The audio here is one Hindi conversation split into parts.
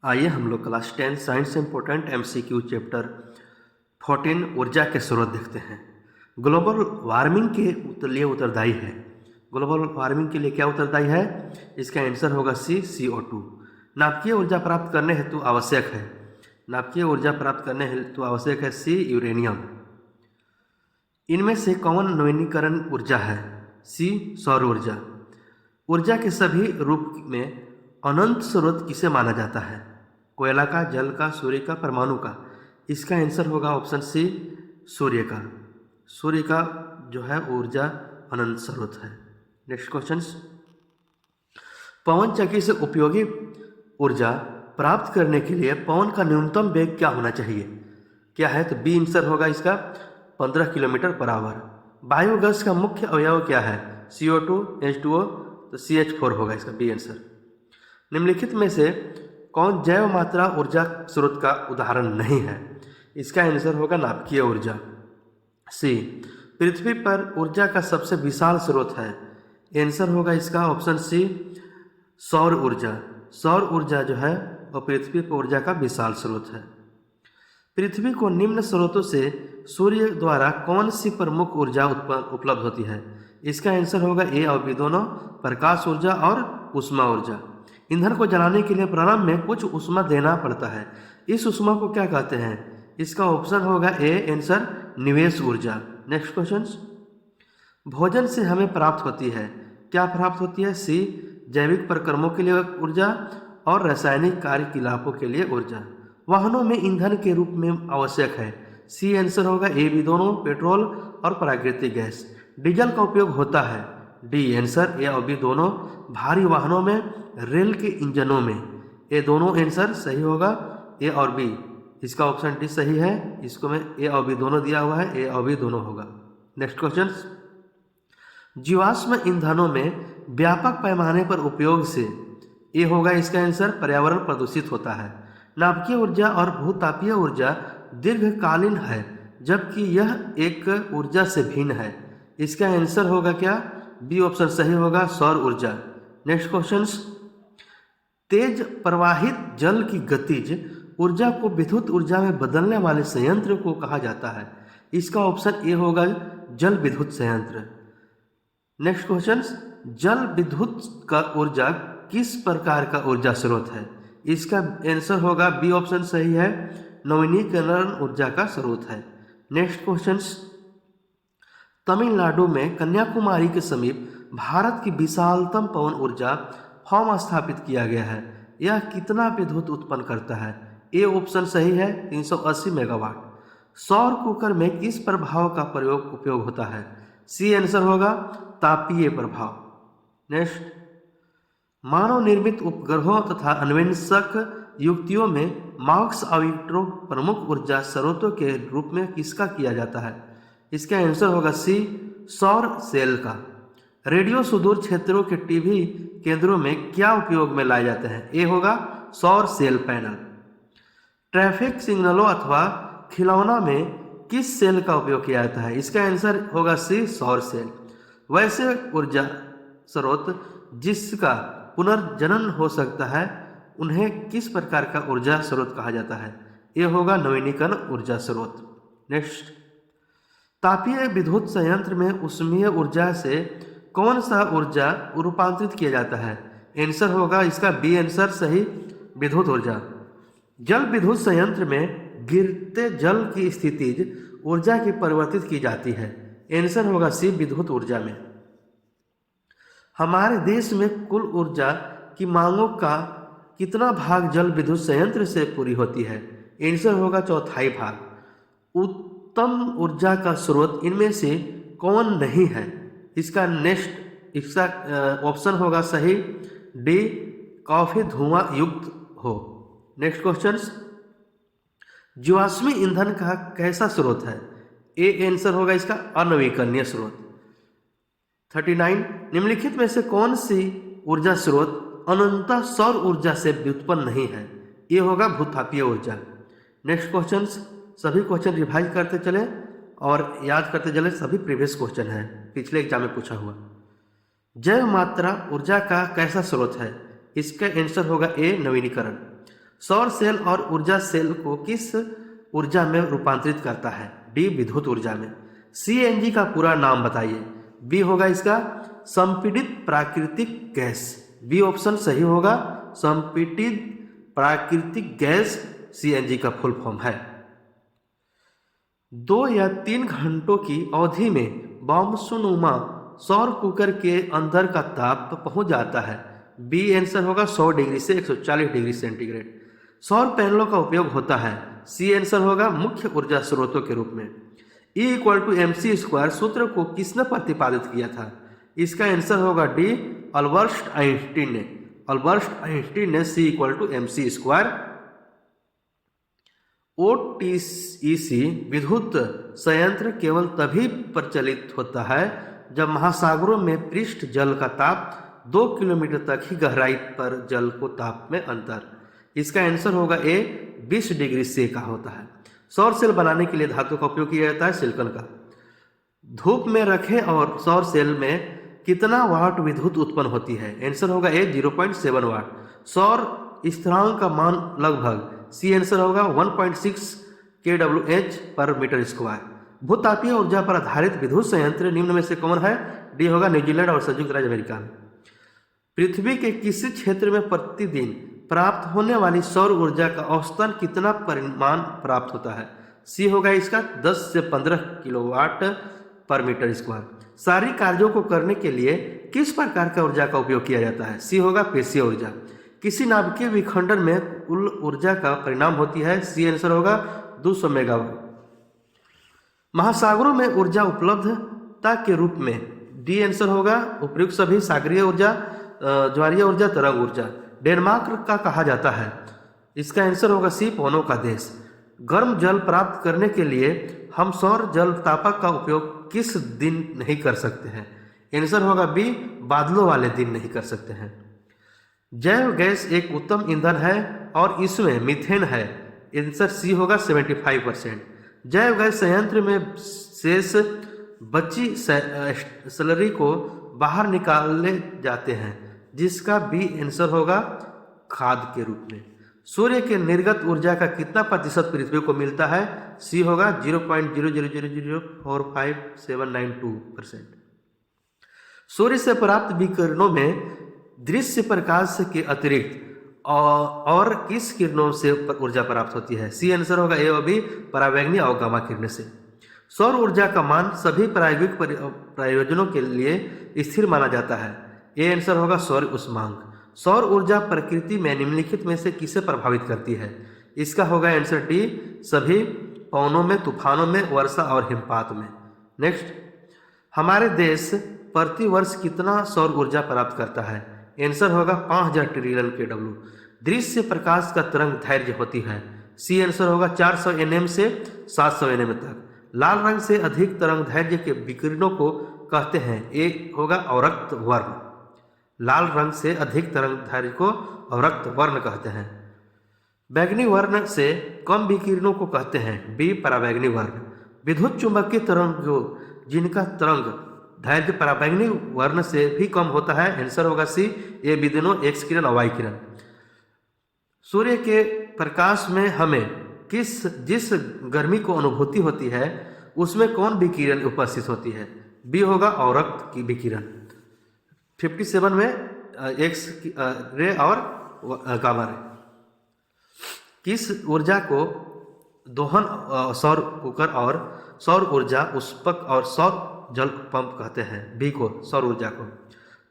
आइए हम लोग क्लास 10 साइंस से इम्पोर्टेंट एमसीक्यू चैप्टर 14 ऊर्जा के स्रोत देखते हैं। ग्लोबल वार्मिंग के लिए उत्तरदायी है। ग्लोबल वार्मिंग के लिए क्या उत्तरदायी है? इसका आंसर होगा सी, CO2। नाभिकीय ऊर्जा प्राप्त करने हेतु आवश्यक है। नाभिकीय ऊर्जा प्राप्त करने हेतु आवश्यक है सी, यूरेनियम। इनमें से कौन नवीनीकरण ऊर्जा है? सी, सौर ऊर्जा। ऊर्जा के सभी रूप में अनंत स्रोत किसे माना जाता है? कोयला का, जल का, सूर्य का, परमाणु का? इसका आंसर होगा ऑप्शन सी, सूर्य का। सूर्य का जो है ऊर्जा अनंत स्रोत है। नेक्स्ट क्वेश्चन, पवन चक्की से उपयोगी ऊर्जा प्राप्त करने के लिए पवन का न्यूनतम वेग क्या होना चाहिए? क्या है? तो बी आंसर होगा इसका 15 किलोमीटर पर आवर। बायोगैस का मुख्य अवयव क्या है? CO2, H2O, तो CH4 होगा इसका बी आंसर। निम्नलिखित में से कौन जैव मात्रा ऊर्जा स्रोत का उदाहरण नहीं है? इसका आंसर होगा नाभिकीय ऊर्जा। सी, पृथ्वी पर ऊर्जा का सबसे विशाल स्रोत है। आंसर होगा इसका ऑप्शन सी, सौर ऊर्जा। सौर ऊर्जा जो है वह पृथ्वी पर ऊर्जा का विशाल स्रोत है। पृथ्वी को निम्न स्रोतों से सूर्य द्वारा कौन सी प्रमुख ऊर्जा उपलब्ध होती है? इसका आंसर होगा ए और बी दोनों, प्रकाश ऊर्जा और ऊष्मा ऊर्जा। ईंधन को जलाने के लिए प्रारंभ में कुछ ऊष्मा देना पड़ता है। इस ऊष्मा को क्या कहते हैं? इसका ऑप्शन होगा ए, आंसर निवेश ऊर्जा। नेक्स्ट क्वेश्चन, भोजन से हमें प्राप्त होती है, क्या प्राप्त होती है? सी, जैविक प्रक्रमों के लिए ऊर्जा और रासायनिक कार्यकलापों के लिए ऊर्जा। वाहनों में ईंधन के रूप में आवश्यक है। सी आंसर होगा ए, बी दोनों, पेट्रोल और प्राकृतिक गैस। डीजल का उपयोग होता है। डी आंसर, ए और बी दोनों, भारी वाहनों में, रेल के इंजनों में। ये दोनों आंसर सही होगा, ए और बी। इसका ऑप्शन डी सही है। इसको में ए और बी दोनों दिया हुआ है, ए और बी दोनों होगा। नेक्स्ट क्वेश्चन, जीवाश्म ईंधनों में व्यापक पैमाने पर उपयोग से, ये होगा इसका आंसर, पर्यावरण प्रदूषित होता है। नाभिकीय ऊर्जा और भूतापीय ऊर्जा दीर्घकालीन है, जबकि यह एक ऊर्जा से भिन्न है। इसका आंसर होगा क्या? बी ऑप्शन सही होगा, सौर ऊर्जा। नेक्स्ट क्वेश्चन, तेज प्रवाहित जल की गतिज ऊर्जा को विद्युत ऊर्जा में बदलने वाले संयंत्र को कहा जाता है। इसका ऑप्शन ए होगा, जल विद्युत संयंत्र। नेक्स्ट क्वेश्चन, जल विद्युत का ऊर्जा किस प्रकार का ऊर्जा स्रोत है? इसका आंसर होगा बी ऑप्शन सही है, नवीनीकरण ऊर्जा का स्रोत है। नेक्स्ट क्वेश्चन, तमिलनाडु में कन्याकुमारी के समीप भारत की विशालतम पवन ऊर्जा फार्म स्थापित किया गया है। यह कितना विद्युत उत्पन्न करता है? ए ऑप्शन सही है, 380 मेगावाट। सौर कुकर में किस प्रभाव का उपयोग होता है? सी आंसर होगा, तापीय प्रभाव। नेक्स्ट, मानव निर्मित उपग्रहों तथा अन्वेषक युक्तियों में मार्क्स और विक्ट्रो प्रमुख ऊर्जा स्रोतों के रूप में किसका किया जाता है? इसका आंसर होगा सी, सौर सेल का। रेडियो सुदूर क्षेत्रों के टीवी केंद्रों में क्या उपयोग में लाए जाते हैं? ए होगा, सौर सेल पैनल। ट्रैफिक सिग्नलों अथवा खिलौना में किस सेल का उपयोग किया जाता है? इसका आंसर होगा सी, सौर सेल। वैसे ऊर्जा स्रोत जिसका पुनर्जनन हो सकता है, उन्हें किस प्रकार का ऊर्जा स्रोत कहा जाता है? ये होगा नवीनीकरण ऊर्जा स्रोत। नेक्स्ट, तापीय विद्युत संयंत्र में ऊष्मीय ऊर्जा से कौन सा ऊर्जा रूपांतरित किया जाता है? आंसर होगा इसका बी आंसर सही, विद्युत ऊर्जा। जल विद्युत संयंत्र में गिरते जल की स्थितिज ऊर्जा की परिवर्तित की जाती है। आंसर होगा सी, विद्युत ऊर्जा में। हमारे देश में कुल ऊर्जा की मांगों का कितना भाग जल विद्युत संयंत्र से पूरी होती है? आंसर होगा चौथाई भाग। उत्तम ऊर्जा का स्रोत इनमें से कौन नहीं है? इसका ऑप्शन होगा सही, डी, काफी धुआं युक्त हो। नेक्स्ट क्वेश्चन, जीवाश्मी ईंधन का कैसा स्रोत है? ए आंसर होगा इसका, अनवीकरणीय स्रोत। 39, निम्नलिखित में से कौन सी ऊर्जा स्रोत अनंतः सौर ऊर्जा से व्युत्पन्न नहीं है? ये होगा भूतापीय ऊर्जा। नेक्स्ट क्वेश्चन, सभी क्वेश्चन रिवाइज करते चले और याद करते चले, सभी प्रीवियस क्वेश्चन है, पिछले एग्जाम में पूछा हुआ। जैव मात्रा ऊर्जा का कैसा स्रोत है? इसका आंसर होगा ए, नवीनीकरण। सौर सेल और ऊर्जा सेल को किस ऊर्जा में रूपांतरित करता है? डी विद्युत ऊर्जा में। सीएनजी का पूरा नाम बताइए। बी होगा इसका संपीड़ित प्राकृतिक गैस। बी ऑप्शन सही होगा, संपीड़ित प्राकृतिक गैस सीएनजी का फुल फॉर्म है। 2 या 3 घंटों की अवधि में बॉम्बनुमा सौर कुकर के अंदर का ताप पहुंच जाता है। बी आंसर होगा 100 डिग्री से 140 डिग्री सेंटीग्रेड। सौर पैनलों का उपयोग होता है। सी आंसर होगा मुख्य ऊर्जा स्रोतों के रूप में। E = mc² सूत्र को किसने प्रतिपादित किया था? इसका आंसर होगा डी अल्बर्ट आइंस्टीन ने। अल्बर्ट आइंस्टीन ने C = mc²। ओटीईसी विद्युत संयंत्र केवल तभी प्रचलित होता है जब महासागरों में पृष्ठ जल का ताप 2 किलोमीटर तक ही गहराई पर जल को ताप में अंतर। इसका आंसर होगा ए 20 डिग्री से का होता है। सौर सेल बनाने के लिए धातु का उपयोग किया जाता है सिलिकॉन का। धूप में रखें और सौर सेल में कितना वाट विद्युत उत्पन्न होती है? आंसर होगा ए 0.7 वाट। सौर स्थिरांक का मान लगभग। सी आंसर होगा 1.6 kWh पर मीटर स्क्वायर। भूतापीय ऊर्जा पर आधारित विद्युत संयंत्र निम्न में से कौन है? डी होगा न्यूजीलैंड और संयुक्त राज्य अमेरिका में। पृथ्वी के किसी क्षेत्र में प्रतिदिन प्राप्त होने वाली सौर ऊर्जा का औसतन कितना परिमाण प्राप्त होता है? सी होगा इसका 10 से 15 किलोवाट पर मीटर स्क्वायर। शारीरिक कार्यों को करने के लिए किस प्रकार का ऊर्जा का उपयोग किया जाता है? सी होगा पेशीय ऊर्जा। किसी नाभिकीय विखंडन में कुल ऊर्जा का परिणाम होती है? सी आंसर होगा 200 मेगावाट। महासागरों में ऊर्जा उपलब्धता के रूप में डी आंसर होगा उपयुक्त सभी। सागरीय ऊर्जा, ज्वारीय ऊर्जा, तरंग ऊर्जा। डेनमार्क का कहा जाता है। इसका आंसर होगा सी पोनो का देश। गर्म जल प्राप्त करने के लिए हम सौर जल तापक का उपयोग किस दिन नहीं कर सकते हैं? आंसर होगा बी बादलों वाले दिन नहीं कर सकते हैं। जैव गैस एक उत्तम ईंधन है और इसमें मीथेन है। आंसर सी होगा 75%। जैव गैस संयंत्र में शेष बची स्लरी को बाहर निकाले जाते हैं, जिसका बी आंसर होगा खाद के रूप में। सूर्य के निर्गत ऊर्जा का कितना प्रतिशत पृथ्वी को मिलता है? सी होगा 0.000045792%। सूर्य से प्राप्त विकिरणों में दृश्य प्रकाश के अतिरिक्त और किस किरणों से ऊर्जा प्राप्त होती है? सी आंसर होगा ए और बी परावैंगनी और गामा किरणें से। सौर ऊर्जा का मान सभी प्रायोगिक प्रयोजनों के लिए स्थिर माना जाता है। ए आंसर होगा सौर उष्मांक। सौर ऊर्जा प्रकृति में निम्नलिखित में से किसे प्रभावित करती है? इसका होगा आंसर डी सभी पवनों में, तूफानों में, वर्षा और हिमपात में। नेक्स्ट, हमारे देश प्रति वर्ष कितना सौर ऊर्जा प्राप्त करता है? आंसर होगा 5000 ट्रिलियन kW। दृश्य प्रकाश का तरंग दैर्घ्य होती है। सी आंसर होगा 400 nm से 700 nm तक। लाल रंग से अधिक तरंग दैर्घ्य के विकिरणों को कहते हैं? ए होगा अवरक्त वर्ण। लाल रंग से अधिक तरंग दैर्घ्य को अवरक्त वर्ण कहते हैं। बैंगनी वर्ण से कम विकिरणों को कहते हैं? बी पराबैंगनी वर्ण। विद्युत चुंबकीय तरंगों जिनका तरंग दैर्घ्य पराबैंगनी वर्ण से भी कम होता है, आंसर होगा सी ए विदिनो एक्स किरण और वाई किरण। सूर्य के प्रकाश में हमें जिस गर्मी को अनुभूति होती है उसमें कौन विकिरण उपस्थित होती है? बी होगा अवरक्त की विकिरण। 57 में एक्स रे और गामा रे। किस ऊर्जा को दोहन सौर कुकर और सौर ऊर्जा उष्पक और सौर जल पंप कहते हैं? बी को सौर ऊर्जा को।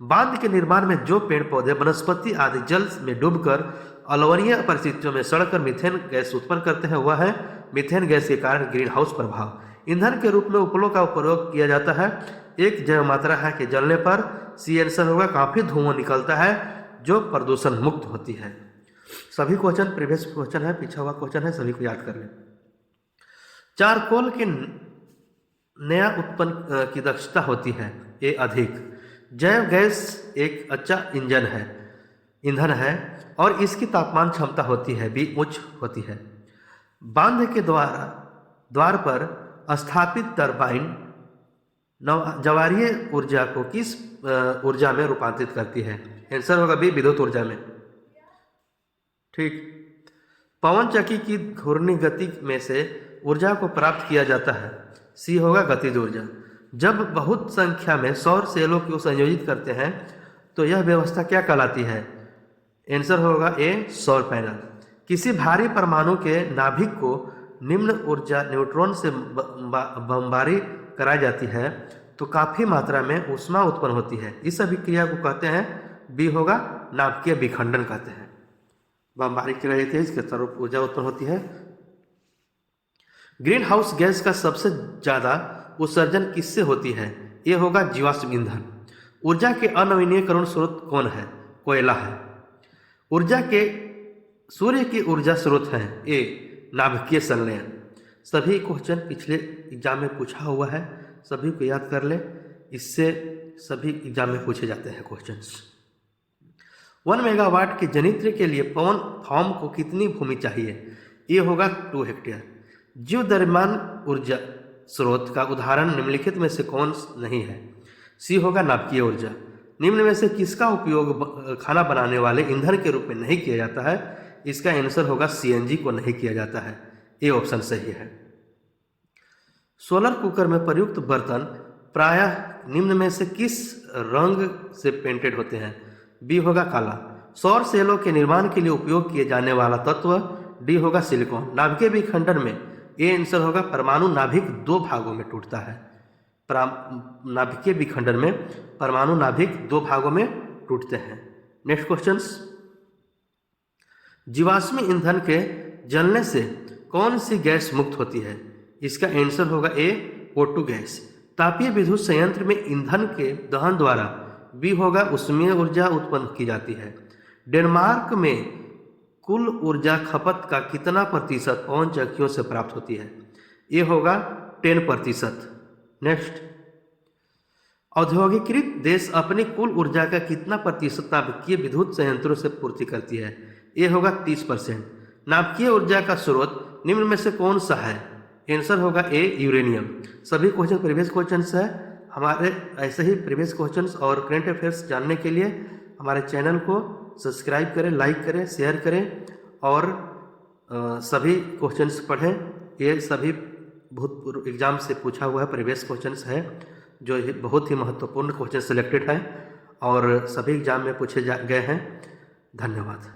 बांध के निर्माण में जो पेड़ पौधे वनस्पति आदि जल में डूबकर अलवणीय परिस्थितियों में सड़कर मीथेन गैस उत्पन्न करते हैं, वह है मीथेन गैस के कारण ग्रीन हाउस प्रभाव। ईंधन के रूप में उपलों का प्रयोग किया जाता है। एक जैव मात्रा है कि जलने पर सी आंसर होगा काफी धुआं निकलता है जो प्रदूषण मुक्त होती है। सभी क्वेश्चन प्रीवियस क्वेश्चन है, पीछा हुआ क्वेश्चन है, सभी को याद कर लें। चारकोल के नया उत्पन्न की दक्षता होती है? ए अधिक। जैव गैस एक अच्छा ईंधन है और इसकी तापमान क्षमता होती है? बी उच्च होती है। बांध के द्वार पर स्थापित टरबाइन ज्वारीय ऊर्जा को किस ऊर्जा में रूपांतरित करती है? आंसर होगा बी विद्युत ऊर्जा में। ठीक, पवन चक्की की घूर्णी गति में से ऊर्जा को प्राप्त किया जाता है। सी होगा गतिज ऊर्जा। जब बहुत संख्या में सौर सेलों को संयोजित करते हैं तो यह व्यवस्था क्या कहलाती है? आंसर होगा ए सौर पैनल। किसी भारी परमाणु के नाभिक को निम्न ऊर्जा न्यूट्रॉन से बमबारी कराई जाती है तो काफ़ी मात्रा में ऊष्मा उत्पन्न होती है। इस अभिक्रिया को कहते हैं, बी होगा नाभिकीय विखंडन कहते हैं। बमबारी की रही थी, इसके तरफ ऊर्जा उत्पन्न होती है। ग्रीन हाउस गैस का सबसे ज़्यादा उत्सर्जन किससे होती है? ये होगा जीवाश्म ईंधन। ऊर्जा के अनवीनीकरण स्रोत कौन है? कोयला है। ऊर्जा के सूर्य की ऊर्जा स्रोत हैं, ए नाभिकीय संलयन। सभी क्वेश्चन पिछले एग्जाम में पूछा हुआ है, सभी को याद कर ले, इससे सभी एग्जाम में पूछे जाते हैं क्वेश्चंस। 1 मेगावाट के जनित्र के लिए पवन फार्म को कितनी भूमि चाहिए? ये होगा 2 हेक्टेयर। जीवद्रव्यमान ऊर्जा स्रोत का उदाहरण निम्नलिखित में से कौन नहीं है? सी होगा नाभिकीय ऊर्जा। निम्न में से किसका उपयोग खाना बनाने वाले ईंधन के रूप में नहीं किया जाता है? इसका आंसर होगा सीएनजी को नहीं किया जाता है। ए ऑप्शन सही है। सोलर कुकर में प्रयुक्त बर्तन प्रायः निम्न में से किस रंग से पेंटेड होते हैं? बी होगा काला। सौर सेलों के निर्माण के लिए उपयोग किए जाने वाला तत्व? डी होगा सिलिकॉन। नाभिकीय विखंडन में ए आंसर होगा परमाणु नाभिक 2 भागों में टूटता है। नाभिकीय विखंडन में परमाणु नाभिक 2 भागों में टूटते हैं। Next questions. जीवाश्म ईंधन के जलने से कौन सी गैस मुक्त होती है? इसका आंसर होगा ए O2 गैस। तापीय विद्युत संयंत्र में ईंधन के दहन द्वारा बी होगा ऊष्मीय ऊर्जा उत्पन्न की जाती है। डेनमार्क में कुल ऊर्जा खपत का कितना प्रतिशत पवन चक्कियों से प्राप्त होती है? ये होगा 10%। नेक्स्ट। औद्योगिकृत देश अपनी कुल ऊर्जा का कितना प्रतिशत नाभिकीय विद्युत संयंत्रों से पूर्ति करती है? ये होगा 30%। नाभिकीय ऊर्जा का स्रोत निम्न में से कौन सा है? आंसर होगा ए यूरेनियम। सभी क्वेश्चन प्रीवियस क्वेश्चंस है। हमारे ऐसे ही प्रीवियस क्वेश्चंस और करंट अफेयर्स जानने के लिए हमारे चैनल को सब्सक्राइब करें, लाइक करें, शेयर करें और सभी क्वेश्चंस पढ़ें। ये सभी भूतपूर्व एग्जाम से पूछा हुआ है, प्रीवियस क्वेश्चंस है, जो बहुत ही महत्वपूर्ण क्वेश्चन सिलेक्टेड है और सभी एग्जाम में पूछे गए हैं। धन्यवाद।